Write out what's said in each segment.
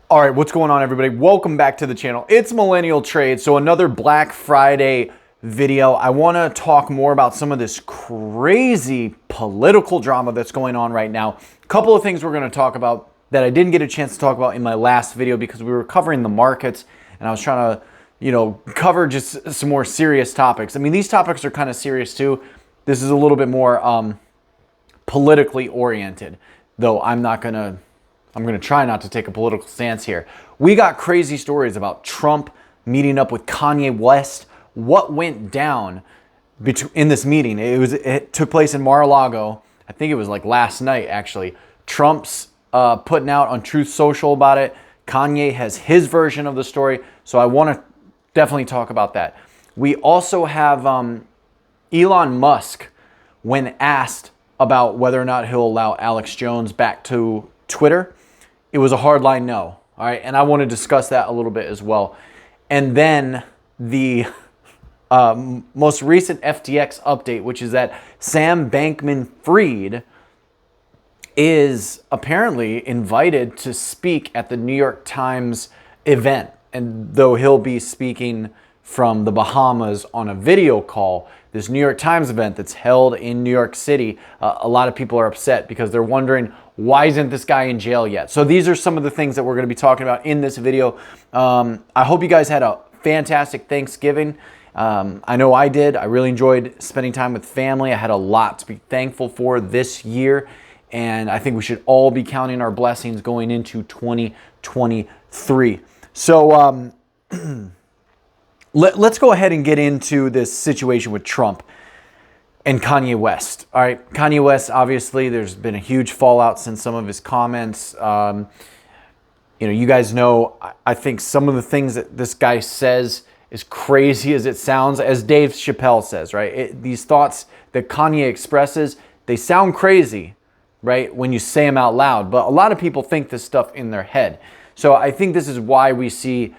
All right, what's going on, everybody? Welcome back to the channel. It's Millennial Trade. So another Black Friday video. I want to talk more about some of this crazy political drama that's going on right now. A couple of things we're going to talk about that I didn't get a chance to talk about in my last video because we were covering the markets and I was trying to, cover just some more serious topics. I mean, these topics are kind of serious too. This is a little bit more politically oriented, though I'm going to try not to take a political stance here. We got crazy stories about Trump meeting up with Kanye West. What went down in this meeting? It took place in Mar-a-Lago. I think it was like last night, actually. Trump's putting out on Truth Social about it. Kanye has his version of the story. So I want to definitely talk about that. We also have Elon Musk, when asked about whether or not he'll allow Alex Jones back to Twitter, it was a hardline no. All right, and I want to discuss that a little bit as well. And then the most recent FTX update, which is that Sam Bankman-Fried is apparently invited to speak at the New York Times event. And though he'll be speaking from the Bahamas on a video call, this New York Times event that's held in New York City, a lot of people are upset because they're wondering, why isn't this guy in jail yet? So these are some of the things that we're going to be talking about in this video. I hope you guys had a fantastic Thanksgiving. I know I did. I really enjoyed spending time with family. I had a lot to be thankful for this year. And I think we should all be counting our blessings going into 2023. So let's go ahead and get into this situation with Trump and Kanye West. All right, Kanye West, obviously, there's been a huge fallout since some of his comments. You guys know, I think some of the things that this guy says, as crazy as it sounds, as Dave Chappelle says, right? These thoughts that Kanye expresses, they sound crazy, right, when you say them out loud. But a lot of people think this stuff in their head. So I think this is why we see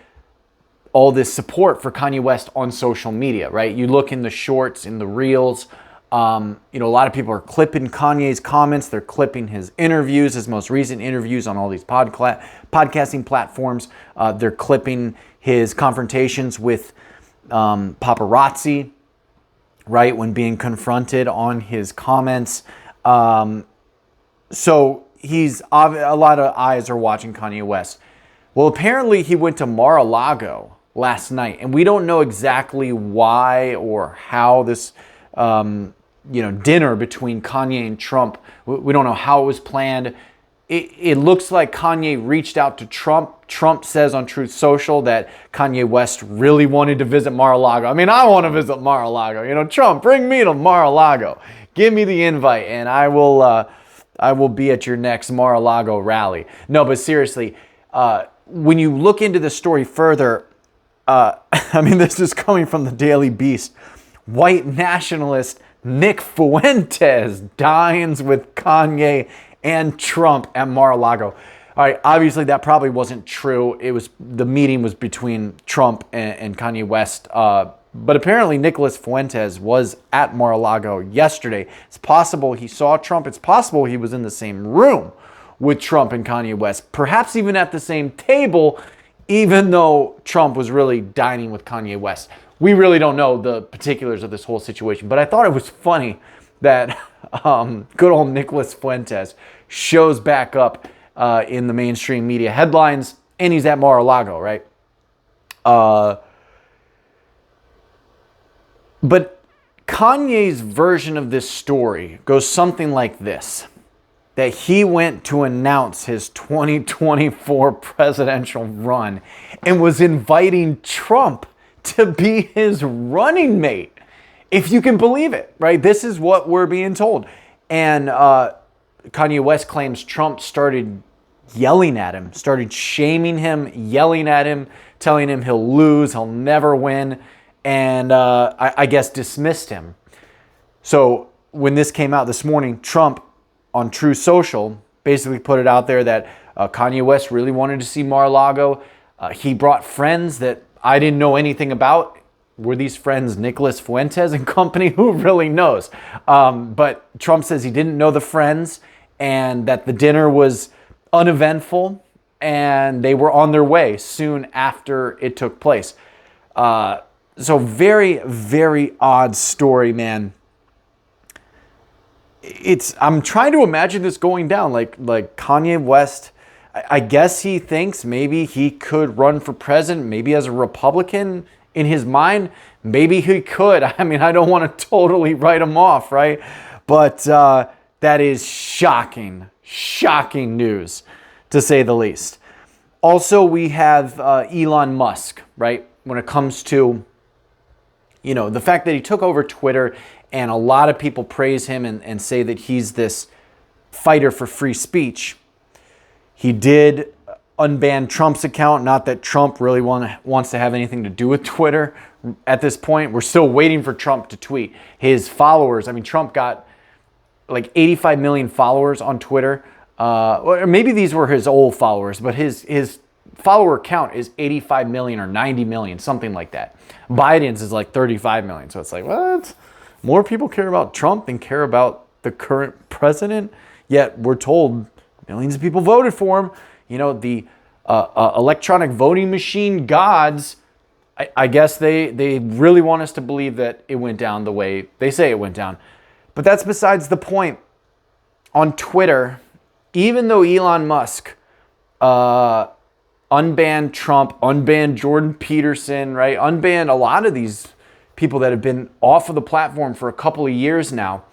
all this support for Kanye West on social media, right? You look in the shorts, in the reels, a lot of people are clipping Kanye's comments. They're clipping his interviews, his most recent interviews on all these podcasting platforms. They're clipping his confrontations with paparazzi, right, when being confronted on his comments. So a lot of eyes are watching Kanye West. Well, apparently he went to Mar-a-Lago last night, and we don't know exactly why or how this dinner between Kanye and Trump, we don't know how it was planned. It looks like Kanye reached out to Trump. Trump says on Truth Social that Kanye West really wanted to visit Mar-a-Lago. I mean, I want to visit Mar-a-Lago. Trump, bring me to Mar-a-Lago. Give me the invite, and I will be at your next Mar-a-Lago rally. No, but seriously, when you look into the story further, this is coming from the Daily Beast. White nationalist Nick Fuentes dines with Kanye and Trump at Mar-a-Lago. All right, obviously that probably wasn't true. The meeting was between Trump and Kanye West. But apparently Nicholas Fuentes was at Mar-a-Lago yesterday. It's possible he saw Trump. It's possible he was in the same room with Trump and Kanye West, perhaps even at the same table, even though Trump was really dining with Kanye West. We really don't know the particulars of this whole situation, but I thought it was funny that good old Nicholas Fuentes shows back up in the mainstream media headlines, and he's at Mar-a-Lago, right? But Kanye's version of this story goes something like this: that he went to announce his 2024 presidential run and was inviting Trump to be his running mate, if you can believe it, right? This is what we're being told. And Kanye West claims Trump started yelling at him, started shaming him, yelling at him, telling him he'll lose, he'll never win, and I guess dismissed him. So when this came out this morning, Trump on Truth Social basically put it out there that Kanye West really wanted to see Mar-a-Lago. He brought friends that I didn't know anything about. Were these friends Nicholas Fuentes and company? Who really knows? But Trump says he didn't know the friends and that the dinner was uneventful. and they were on their way soon after it took place. So very, very odd story, man. I'm trying to imagine this going down, like Kanye West. I guess he thinks maybe he could run for president, maybe as a Republican in his mind. Maybe he could. I mean, I don't want to totally write him off, right? But that is shocking news, to say the least. Also, we have Elon Musk, right? When it comes to, the fact that he took over Twitter, and a lot of people praise him and say that he's this fighter for free speech. He did unban Trump's account. Not that Trump really wants to have anything to do with Twitter at this point. We're still waiting for Trump to tweet. His followers, I mean, Trump got like 85 million followers on Twitter. Or maybe these were his old followers, but his follower count is 85 million or 90 million, something like that. Biden's is like 35 million. So it's like, what? More people care about Trump than care about the current president? Yet we're told millions of people voted for him. The electronic voting machine gods, I guess they really want us to believe that it went down the way they say it went down. But that's besides the point. On Twitter, even though Elon Musk unbanned Trump, unbanned Jordan Peterson, right? Unbanned a lot of these people that have been off of the platform for a couple of years now.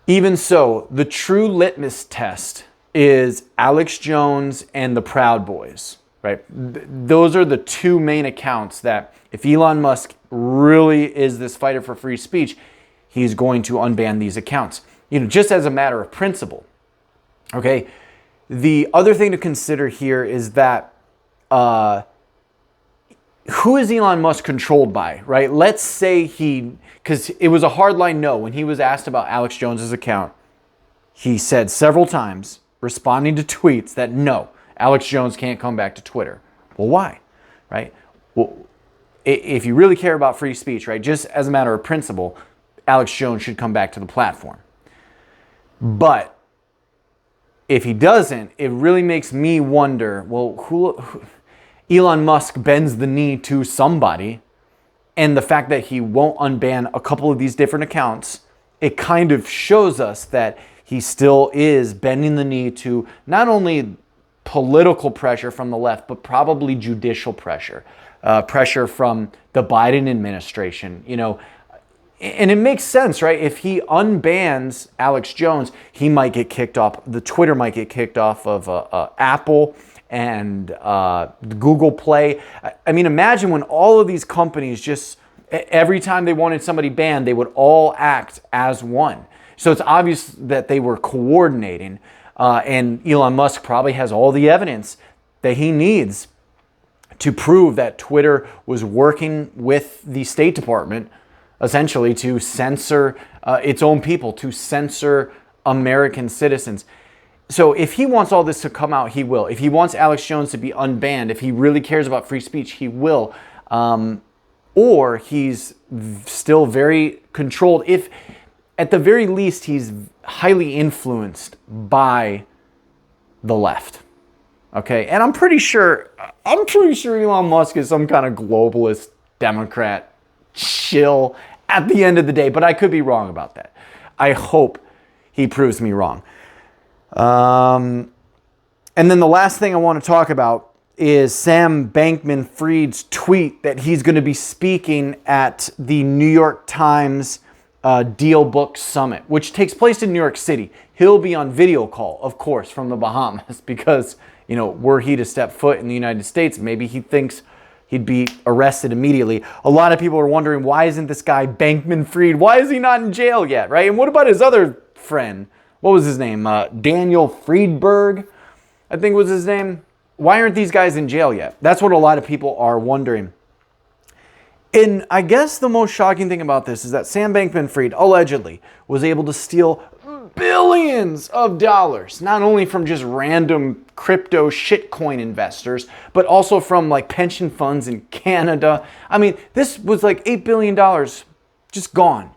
Even so, the true litmus test is Alex Jones and the Proud Boys, right? Those are the two main accounts that if Elon Musk really is this fighter for free speech, he's going to unban these accounts, just as a matter of principle. Okay. The other thing to consider here is that who is Elon Musk controlled by, right? Let's say because it was a hardline no when he was asked about Alex Jones's account. He said several times, responding to tweets, that no, Alex Jones can't come back to Twitter. Well, why, right? Well, if you really care about free speech, right, just as a matter of principle, Alex Jones should come back to the platform. But if he doesn't, it really makes me wonder, well, who Elon Musk bends the knee to somebody, and the fact that he won't unban a couple of these different accounts, it kind of shows us that he still is bending the knee to not only political pressure from the left, but probably judicial pressure, pressure from the Biden administration, And it makes sense, right? If he unbans Alex Jones, he might get kicked off. The Twitter might get kicked off of Apple and Google Play. I mean, imagine when all of these companies just, every time they wanted somebody banned, they would all act as one. So it's obvious that they were coordinating. And Elon Musk probably has all the evidence that he needs to prove that Twitter was working with the State Department essentially to censor its own people, to censor American citizens. So if he wants all this to come out, he will. If he wants Alex Jones to be unbanned, if he really cares about free speech, he will. Or he's still very controlled. If at the very least he's highly influenced by the left. Okay, and I'm pretty sure Elon Musk is some kind of globalist Democrat chill at the end of the day, but I could be wrong about that. I hope he proves me wrong. And then the last thing I want to talk about is Sam Bankman-Fried's tweet that he's going to be speaking at the New York Times Deal Book Summit, which takes place in New York City. He'll be on video call, of course, from the Bahamas because, were he to step foot in the United States, maybe he thinks he'd be arrested immediately. A lot of people are wondering, why isn't this guy Bankman-Fried? Why is he not in jail yet, right? And what about his other friend? What was his name? Daniel Friedberg, I think was his name. Why aren't these guys in jail yet? That's what a lot of people are wondering. And I guess the most shocking thing about this is that Sam Bankman-Fried allegedly was able to steal billions of dollars, not only from just random crypto shitcoin investors, but also from like pension funds in Canada. I mean, this was like $8 billion just gone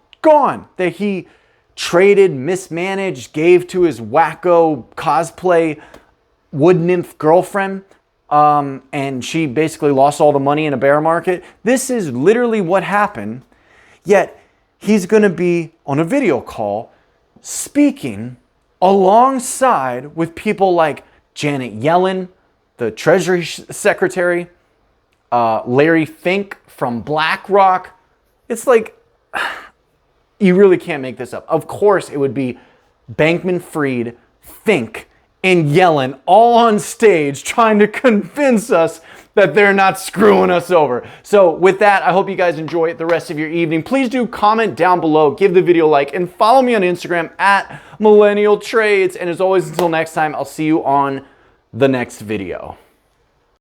that he traded, mismanaged, gave to his wacko cosplay wood nymph girlfriend, and she basically lost all the money in a bear market. This is literally what happened. Yet he's going to be on a video call speaking alongside with people like Janet Yellen, the Treasury Secretary, Larry Fink from BlackRock. It's like, you really can't make this up. Of course, it would be Bankman-Fried, Fink, and Yellen all on stage trying to convince us that they're not screwing us over. So with that, I hope you guys enjoy the rest of your evening. Please do comment down below, give the video a like, and follow me on Instagram at Millennial Trades. And as always, until next time, I'll see you on the next video.